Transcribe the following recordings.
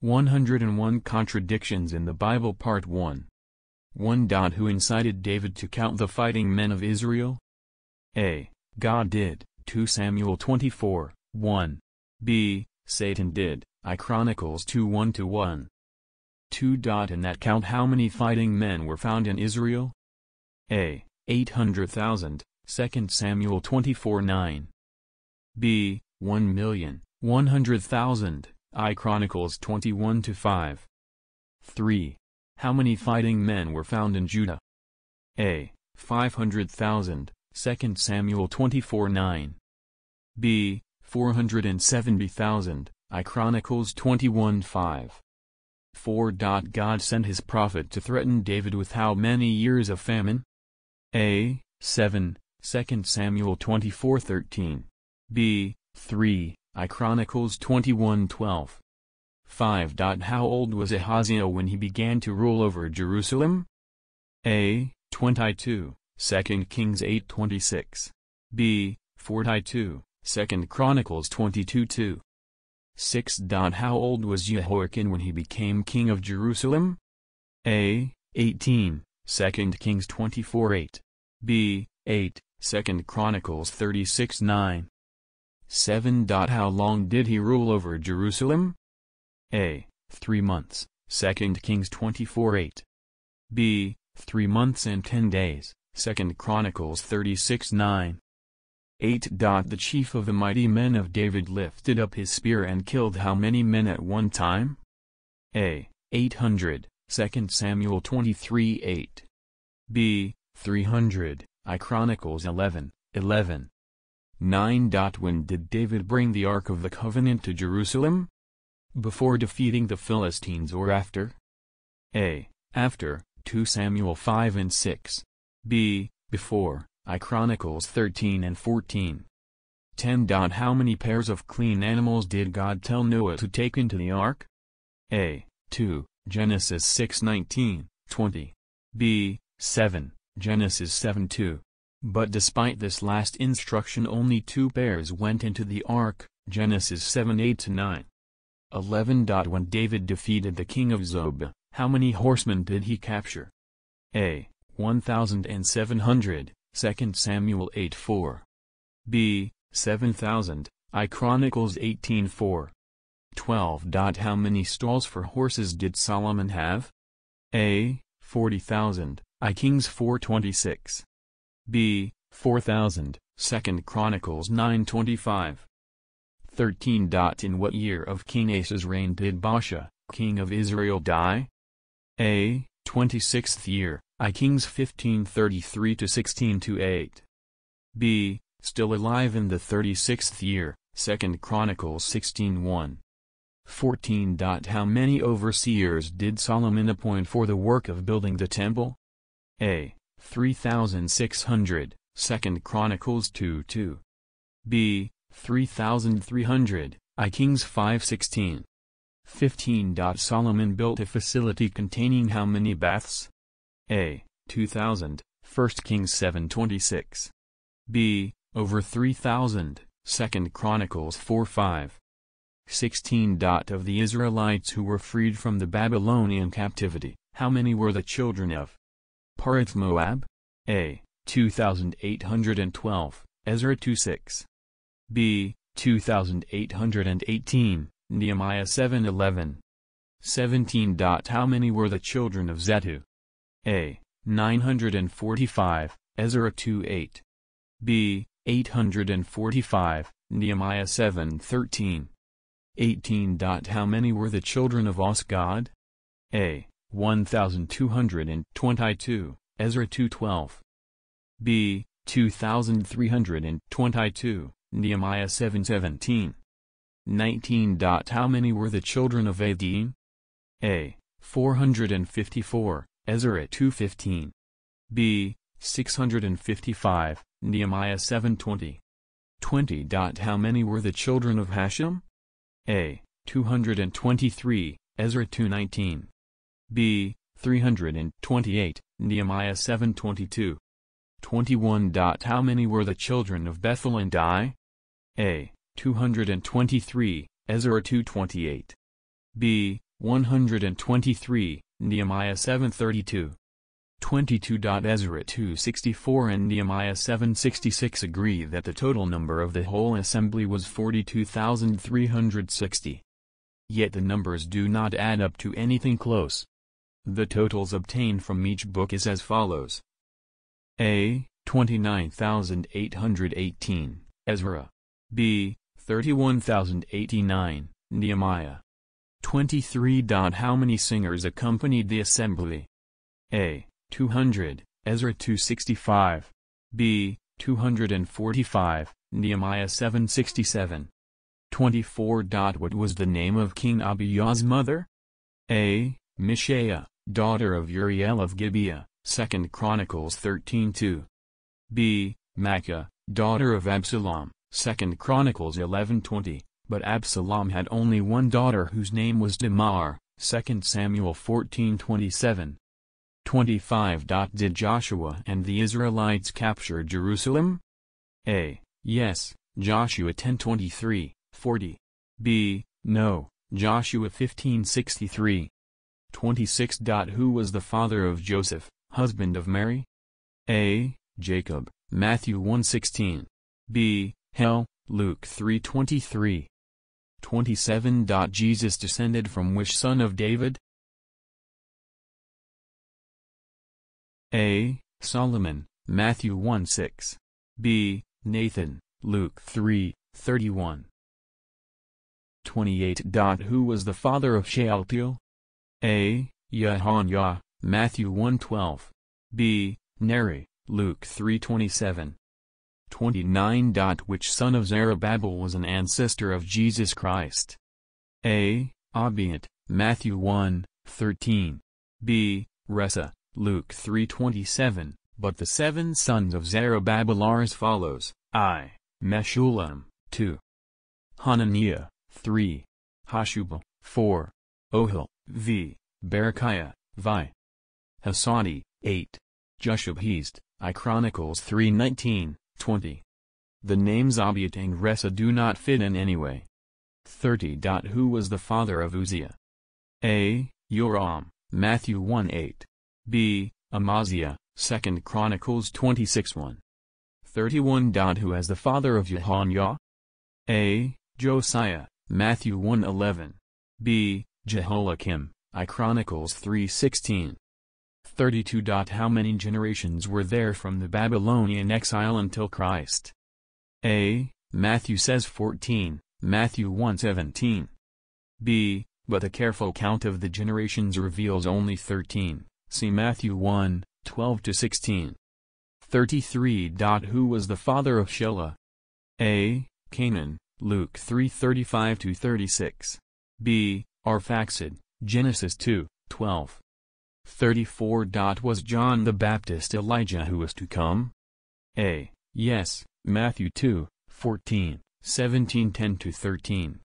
101 Contradictions in the Bible Part 1. 1. Who incited David to count the fighting men of Israel? A. God did, 2 Samuel 24, 1. B. Satan did, I Chronicles 2 1-1. 2. In that count how many fighting men were found in Israel? A. 800,000, 2 Samuel 24 9. B. 1,100,000, I Chronicles 21-5. 3. How many fighting men were found in Judah? A. 500,000, 2 Samuel 24 9. B. 470,000, I Chronicles 21-5. 4. God sent his prophet to threaten David with how many years of famine? A. 7, 2 Samuel 24 13. B. 3, I Chronicles 21:12. 5. How old was Ahaziah when he began to rule over Jerusalem? A. 22, 2 Kings 8:26. B. 42, 2 Chronicles 22:2. 6. How old was Jehoiakim when he became king of Jerusalem? A. 18, 2 Kings 24:8. B. 8, 2 Chronicles 36:9. 7. How long did he rule over Jerusalem? A. 3 months, 2 Kings 24:8. B. 3 months and 10 days, 2 Chronicles 36:9. 8. The chief of the mighty men of David lifted up his spear and killed how many men at one time? A. 800, 2 Samuel 23:8. B. 300, I Chronicles 11:11. 9. When did David bring the Ark of the Covenant to Jerusalem? Before defeating the Philistines or after? A. After, 2 Samuel 5 and 6. B. Before, I Chronicles 13 and 14. 10. How many pairs of clean animals did God tell Noah to take into the ark? A. 2, Genesis 6:19, 20. B. 7, Genesis 7:2. But despite this last instruction only 2 pairs went into the ark, Genesis 7:8-9. 11. When David defeated the king of Zobah, how many horsemen did he capture? A. 1,700, 2 Samuel 8:4. B. 7,000, I Chronicles 18:4. 12. How many stalls for horses did Solomon have? A. 40,000, I Kings 4:26. B. 4,000, 2 Chronicles 9:25. 13. In what year of King Asa's reign did Baasha, king of Israel, die? A. 26th year, I Kings 15:33-16-8. B. Still alive in the 36th year, 2 Chronicles 16:1. 14. How many overseers did Solomon appoint for the work of building the temple? A. 3,600, 2 Chronicles 2:2. B. 3,300, I Kings 5:16. 15. Solomon built a facility containing how many baths? A. 2,000, 1 Kings 7:26. B. Over 3,000, 2 Chronicles 4:5. 16. Of the Israelites who were freed from the Babylonian captivity, how many were the children of Parath Moab? A. 2,812, Ezra 2:6. B. 2,818, Nehemiah 7:11. 17. How many were the children of Zetu? A. 945, Ezra 2:8. B. 845, Nehemiah 7:13. 18. How many were the children of Osgod? A. 1,222, Ezra 2:12. B. 2,322, Nehemiah 7:17. 19. How many were the children of Adin? A. 454, Ezra 2:15. B. 655, Nehemiah 7:20. 20. How many were the children of Hashem? A. 223, Ezra 2:19. B. 328, Nehemiah 7:22. 21. How many were the children of Bethel and Ai? A. 223, Ezra 2:28. B. 123, Nehemiah 7:32. 22. Ezra 2:64 and Nehemiah 7:66 agree that the total number of the whole assembly was 42,360. Yet the numbers do not add up to anything close. The totals obtained from each book is as follows. A. 29,818, Ezra. B. 31,089, Nehemiah. 23. How many singers accompanied the assembly? A. 200, Ezra 265. B. 245, Nehemiah 767. 24. What was the name of King Abiyah's mother? A. Mishael, daughter of Uriel of Gibeah, 2 Chronicles 13:2. B. Maacah, daughter of Absalom, 2 Chronicles 11:20, but Absalom had only one daughter whose name was Tamar, 2 Samuel 14:27. 25. Did Joshua and the Israelites capture Jerusalem? A. Yes, Joshua 10:23, 40. B. No, Joshua 15:63. 26. Who was the father of Joseph, husband of Mary? A. Jacob, Matthew 1:16. B. Hel, Luke 3:23. 27. Jesus descended from which son of David? A. Solomon, Matthew 1:6. B. Nathan, Luke 3:31. 28. Who was the father of Shealtiel? A. Yahaniah, Matthew 1:12. B. Neri, Luke 3:27. 29. Which son of Zerubbabel was an ancestor of Jesus Christ? A. Abiat, Matthew 1:13. B. Ressa, Luke 3:27. But the 7 sons of Zerubbabel are as follows: I. Meshullam, 2. Hananiah, 3. Hashubal, 4. Ohel, v. Berechiah, vi. Hasadi, 8. Jushab-Hezd, I Chronicles 3:19, 20. The names Abiat and Ressa do not fit in any way. 30. Who was the father of Uzziah? A. Joram, Matthew 1:8. B. Amaziah, 2 Chronicles 26:1. 31. Who has the father of Jehoniah? A. Josiah, Matthew 1:11. B. Jehoiakim, I Chronicles 3:16. 32. How many generations were there from the Babylonian exile until Christ? A. Matthew says 14, Matthew 1:17. B. But a careful count of the generations reveals only 13, see Matthew 1:12-16. 33. Who was the father of Shelah? A. Canaan, Luke 3:35-36. B. Arphaxad, Genesis 2:12. 34. Was John the Baptist Elijah who was to come? A. Yes, Matthew 2:14, 17:10-13.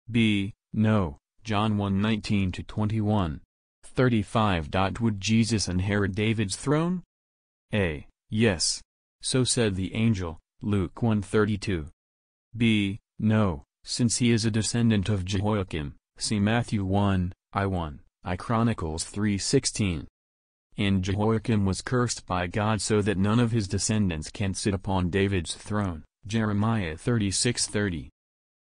B. No, John 1:19-21. 35. Would Jesus inherit David's throne? A. Yes. So said the angel, Luke 1:32. B. No, since he is a descendant of Jehoiakim, see Matthew 1:1, I Chronicles 3:16. And Jehoiakim was cursed by God so that none of his descendants can sit upon David's throne, Jeremiah 36:30.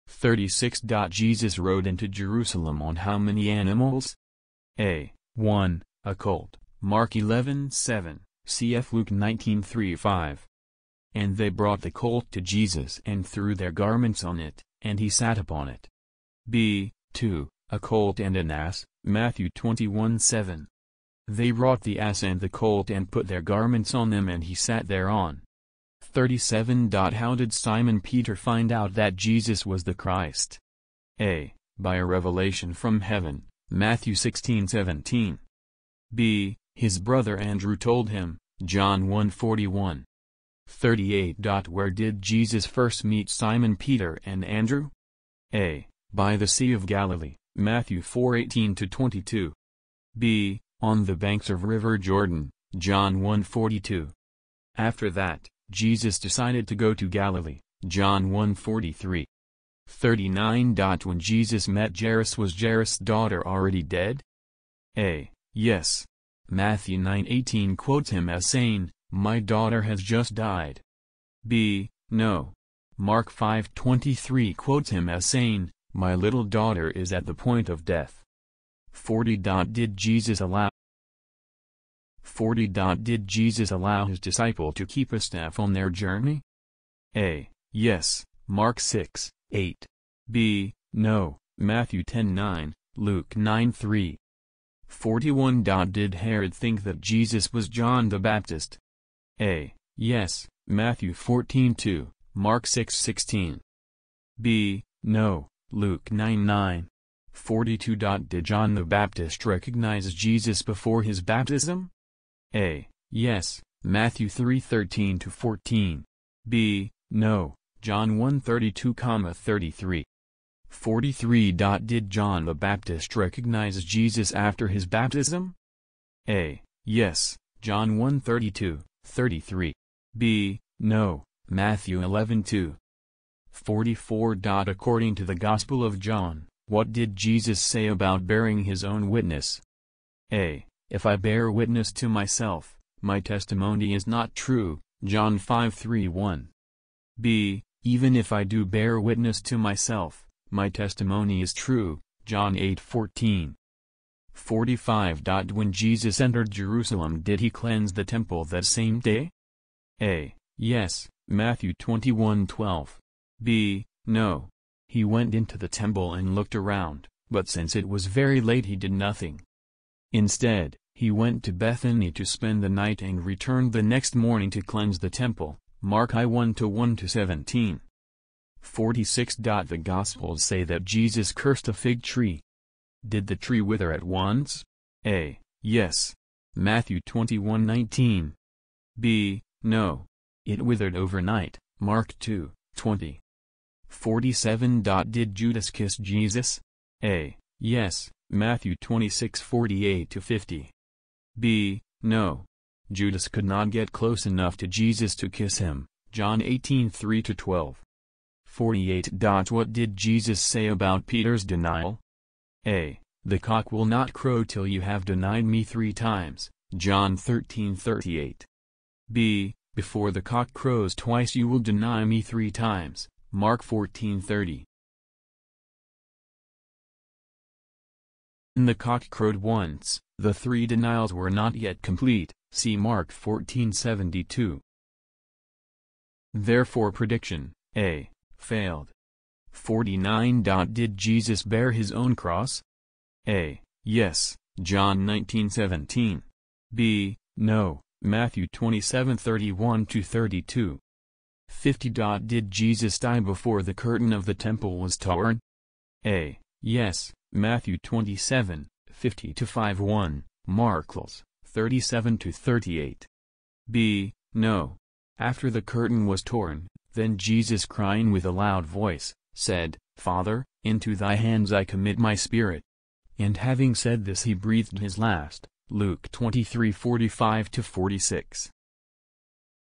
36. Jesus rode into Jerusalem on how many animals? A. 1, a colt, Mark 11:7, cf. Luke 19:3-5. And they brought the colt to Jesus and threw their garments on it, and he sat upon it. B. 2, a colt and an ass, Matthew 21:7. They brought the ass and the colt and put their garments on them and he sat thereon. 37. How did Simon Peter find out that Jesus was the Christ? A. By a revelation from heaven, Matthew 16:17. B. His brother Andrew told him, John 1:41. 38. Where did Jesus first meet Simon Peter and Andrew? A. By the Sea of Galilee, Matthew 4:18-22. B. On the banks of River Jordan, John 1:42. After that, Jesus decided to go to Galilee, John 1:43. 39. When Jesus met Jairus, was Jairus' daughter already dead? A. Yes. Matthew 9:18 quotes him as saying, "My daughter has just died." B. No. Mark 5:23 quotes him as saying, "My little daughter is at the point of death." 40. Did Jesus allow his disciple to keep a staff on their journey? A. Yes. Mark 6:8. B. No. Matthew 10:9, Luke 9:3. 41. Did Herod think that Jesus was John the Baptist? A. Yes. Matthew 14:2, Mark 6:16. B. No. Luke 9:9. 42. Did John the Baptist recognize Jesus before his baptism? A. Yes. Matthew 3:13-14. B. No. John 1:32-33. 43. Did John the Baptist recognize Jesus after his baptism? A. Yes. John 1:32-33. B. No. Matthew 11:2. 44. According to the Gospel of John, what did Jesus say about bearing his own witness? A. If I bear witness to myself, my testimony is not true, John 5:3-1. B. Even if I do bear witness to myself, my testimony is true, John 8:14. 45. When Jesus entered Jerusalem, did he cleanse the temple that same day? A. Yes. Matthew 21:12. B. No. He went into the temple and looked around, but since it was very late he did nothing. Instead, he went to Bethany to spend the night and returned the next morning to cleanse the temple, Mark 1:1-17. 46. The Gospels say that Jesus cursed a fig tree. Did the tree wither at once? A. Yes. Matthew 21:19. B. No. It withered overnight, Mark 2:20. 47. Did Judas kiss Jesus? A. Yes. Matthew 26:48-50. B. No. Judas could not get close enough to Jesus to kiss him, John 18:3-12. 48. What did Jesus say about Peter's denial? A. The cock will not crow till you have denied me 3 times, John 13:38. B. Before the cock crows twice you will deny me 3 times, Mark 14:30. The cock crowed once, the 3 denials were not yet complete, see Mark 14:72. Therefore prediction, A. Failed. 49. Did Jesus bear his own cross? A. Yes, John 19:17. B. No, Matthew 27:31-32. 50. Did Jesus die before the curtain of the temple was torn? A. Yes, Matthew 27:50-51, Mark 37-38. B. No. After the curtain was torn, then Jesus, crying with a loud voice, said, Father, into thy hands I commit my spirit. And having said this he breathed his last, Luke 23:45-46.